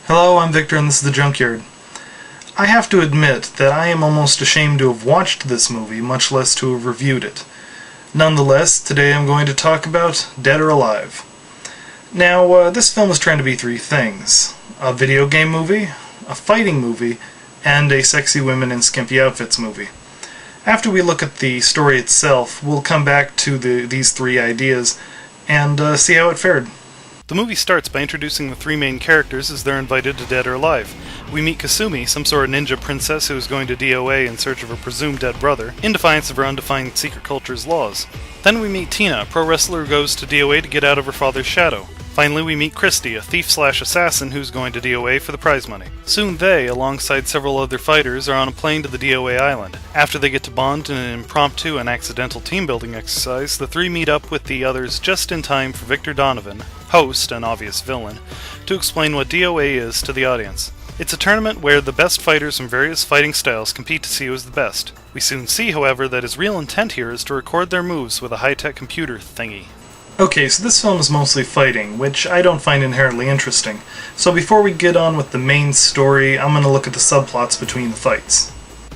Hello, I'm Victor and this is the Junkyard. I have to admit that I am almost ashamed to have watched this movie, much less to have reviewed it. Nonetheless, today I'm going to talk about Dead or Alive. Now, this film is trying to be three things: a video game movie, a fighting movie, and a sexy women in skimpy outfits movie. After we look at the story itself, we'll come back to these three ideas and see how it fared. The movie starts by introducing the three main characters as they're invited to Dead or Alive. We meet Kasumi, some sort of ninja princess who is going to DOA in search of her presumed dead brother, in defiance of her undefined secret culture's laws. Then we meet Tina, a pro wrestler who goes to DOA to get out of her father's shadow. Finally, we meet Christy, a thief-slash-assassin who's going to DOA for the prize money. Soon they, alongside several other fighters, are on a plane to the DOA island. After they get to bond in an impromptu and accidental team-building exercise, the three meet up with the others just in time for Victor Donovan, host and obvious villain, to explain what DOA is to the audience. It's a tournament where the best fighters from various fighting styles compete to see who is the best. We soon see, however, that his real intent here is to record their moves with a high-tech computer thingy. Okay, so this film is mostly fighting, which I don't find inherently interesting. So before we get on with the main story, I'm going to look at the subplots between the fights.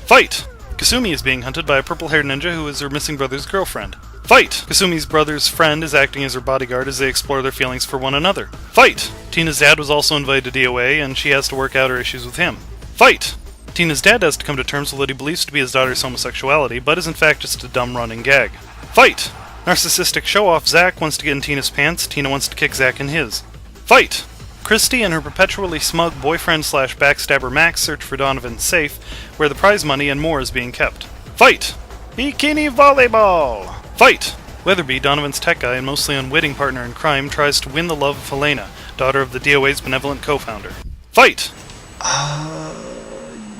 Fight! Kasumi is being hunted by a purple-haired ninja who is her missing brother's girlfriend. Fight! Kasumi's brother's friend is acting as her bodyguard as they explore their feelings for one another. Fight! Tina's dad was also invited to DOA, and she has to work out her issues with him. Fight! Tina's dad has to come to terms with what he believes to be his daughter's homosexuality, but is in fact just a dumb running gag. Fight! Narcissistic show-off Zach wants to get in Tina's pants, Tina wants to kick Zach in his. Fight! Christy and her perpetually smug boyfriend-slash-backstabber Max search for Donovan's safe, where the prize money and more is being kept. Fight! Bikini volleyball! Fight! Weatherby, Donovan's tech guy and mostly unwitting partner in crime, tries to win the love of Helena, daughter of the DOA's benevolent co-founder. Fight!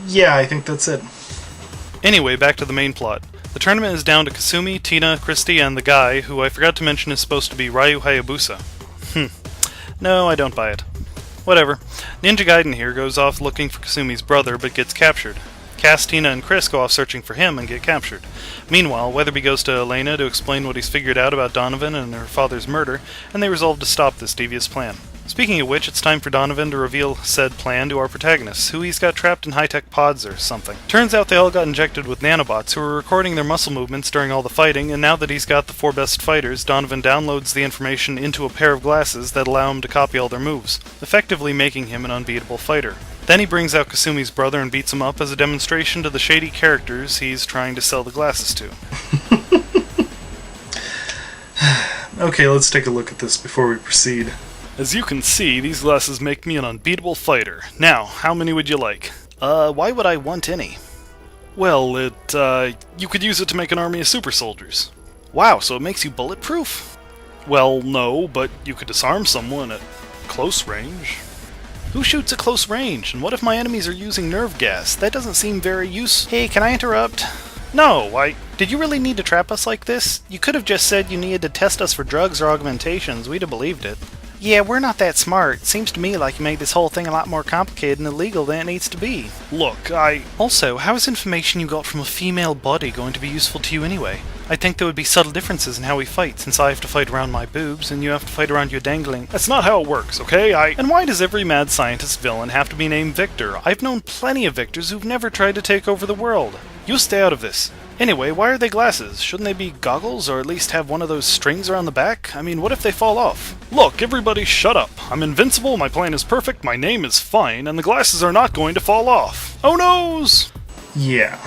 Yeah, I think that's it. Anyway, back to the main plot. The tournament is down to Kasumi, Tina, Christy, and the guy, who I forgot to mention is supposed to be Ryu Hayabusa. No, I don't buy it. Whatever. Ninja Gaiden here goes off looking for Kasumi's brother, but gets captured. Cass, Tina, and Chris go off searching for him and get captured. Meanwhile, Weatherby goes to Elena to explain what he's figured out about Donovan and her father's murder, and they resolve to stop this devious plan. Speaking of which, it's time for Donovan to reveal said plan to our protagonists, who he's got trapped in high-tech pods or something. Turns out they all got injected with nanobots who are recording their muscle movements during all the fighting, and now that he's got the four best fighters, Donovan downloads the information into a pair of glasses that allow him to copy all their moves, effectively making him an unbeatable fighter. Then he brings out Kasumi's brother and beats him up as a demonstration to the shady characters he's trying to sell the glasses to. Okay, let's take a look at this before we proceed. As you can see, these glasses make me an unbeatable fighter. Now, how many would you like? Why would I want any? Well, you could use it to make an army of super soldiers. Wow, so it makes you bulletproof? Well, no, but you could disarm someone at close range. Who shoots at close range? And what if my enemies are using nerve gas? That doesn't seem very useful. Hey, can I interrupt? No, did you really need to trap us like this? You could have just said you needed to test us for drugs or augmentations. We'd have believed it. Yeah, we're not that smart. Seems to me like you made this whole thing a lot more complicated and illegal than it needs to be. Look, Also, how is information you got from a female body going to be useful to you anyway? I think there would be subtle differences in how we fight, since I have to fight around my boobs and you have to fight around your dangling. That's not how it works, okay? And why does every mad scientist villain have to be named Victor? I've known plenty of Victors who've never tried to take over the world. You stay out of this. Anyway, why are they glasses? Shouldn't they be goggles, or at least have one of those strings around the back? I mean, what if they fall off? Look, everybody shut up. I'm invincible, my plan is perfect, my name is fine, and the glasses are not going to fall off. Oh noes! Yeah.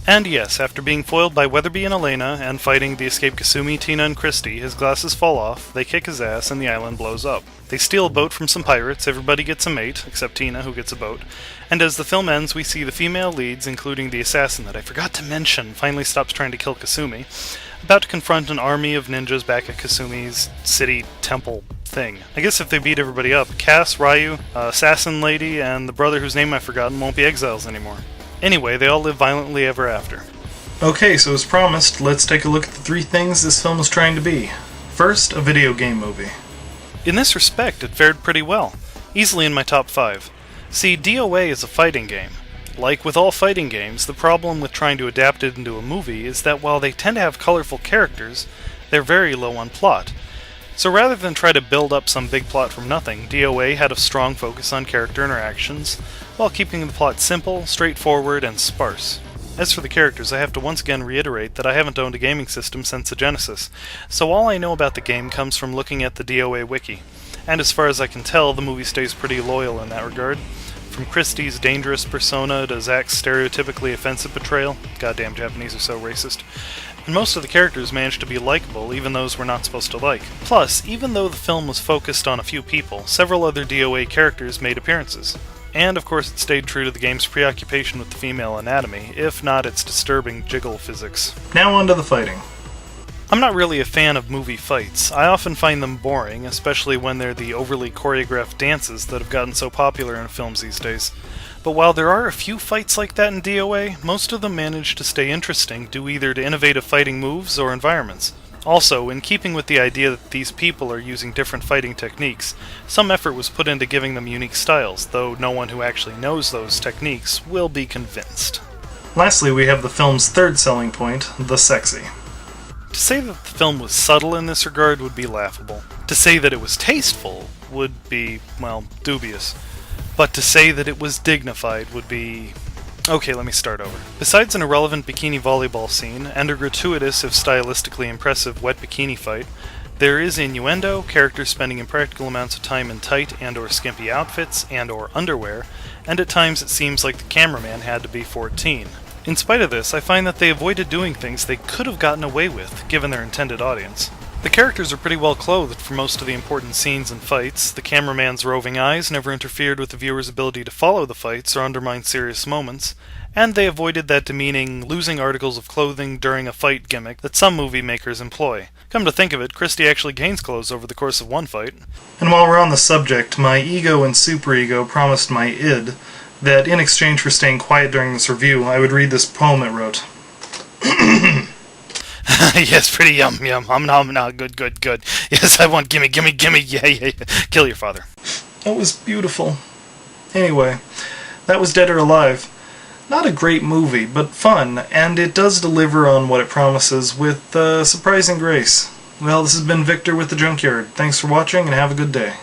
And yes, after being foiled by Weatherby and Elena, and fighting the escaped Kasumi, Tina, and Christy, his glasses fall off, they kick his ass, and the island blows up. They steal a boat from some pirates, everybody gets a mate, except Tina, who gets a boat, and as the film ends, we see the female leads, including the assassin that I forgot to mention, finally stops trying to kill Kasumi, about to confront an army of ninjas back at Kasumi's city temple thing. I guess if they beat everybody up, Cass, Ryu, assassin lady, and the brother whose name I've forgotten won't be exiles anymore. Anyway, they all live violently ever after. Okay, so as promised, let's take a look at the three things this film is trying to be. First, a video game movie. In this respect, it fared pretty well. Easily in my top 5. See, DOA is a fighting game. Like with all fighting games, the problem with trying to adapt it into a movie is that while they tend to have colorful characters, they're very low on plot. So rather than try to build up some big plot from nothing, DOA had a strong focus on character interactions, while keeping the plot simple, straightforward, and sparse. As for the characters, I have to once again reiterate that I haven't owned a gaming system since the Genesis, so all I know about the game comes from looking at the DOA wiki. And as far as I can tell, the movie stays pretty loyal in that regard. From Christie's dangerous persona to Zack's stereotypically offensive portrayal, goddamn Japanese are so racist, and most of the characters managed to be likable, even those we're not supposed to like. Plus, even though the film was focused on a few people, several other DOA characters made appearances. And of course it stayed true to the game's preoccupation with the female anatomy, if not its disturbing jiggle physics. Now on to the fighting. I'm not really a fan of movie fights. I often find them boring, especially when they're the overly choreographed dances that have gotten so popular in films these days. But while there are a few fights like that in DOA, most of them manage to stay interesting due either to innovative fighting moves or environments. Also, in keeping with the idea that these people are using different fighting techniques, some effort was put into giving them unique styles, though no one who actually knows those techniques will be convinced. Lastly, we have the film's third selling point, the sexy. To say that the film was subtle in this regard would be laughable. To say that it was tasteful would be, well, dubious. But to say that it was dignified would be... Okay, let me start over. Besides an irrelevant bikini volleyball scene, and a gratuitous if stylistically impressive wet bikini fight, there is innuendo, characters spending impractical amounts of time in tight and or skimpy outfits and or underwear, and at times it seems like the cameraman had to be 14. In spite of this, I find that they avoided doing things they could have gotten away with, given their intended audience. The characters are pretty well clothed for most of the important scenes and fights, the cameraman's roving eyes never interfered with the viewer's ability to follow the fights or undermine serious moments, and they avoided that demeaning, losing articles of clothing during a fight gimmick that some movie makers employ. Come to think of it, Christie actually gains clothes over the course of one fight. And while we're on the subject, my ego and superego promised my id that in exchange for staying quiet during this review, I would read this poem it wrote. Yes, pretty yum. Good. Yes, I want gimme, yeah. Kill your father. That was beautiful. Anyway, that was Dead or Alive. Not a great movie, but fun, and it does deliver on what it promises with surprising grace. Well, this has been Victor with the Junkyard. Thanks for watching, and have a good day.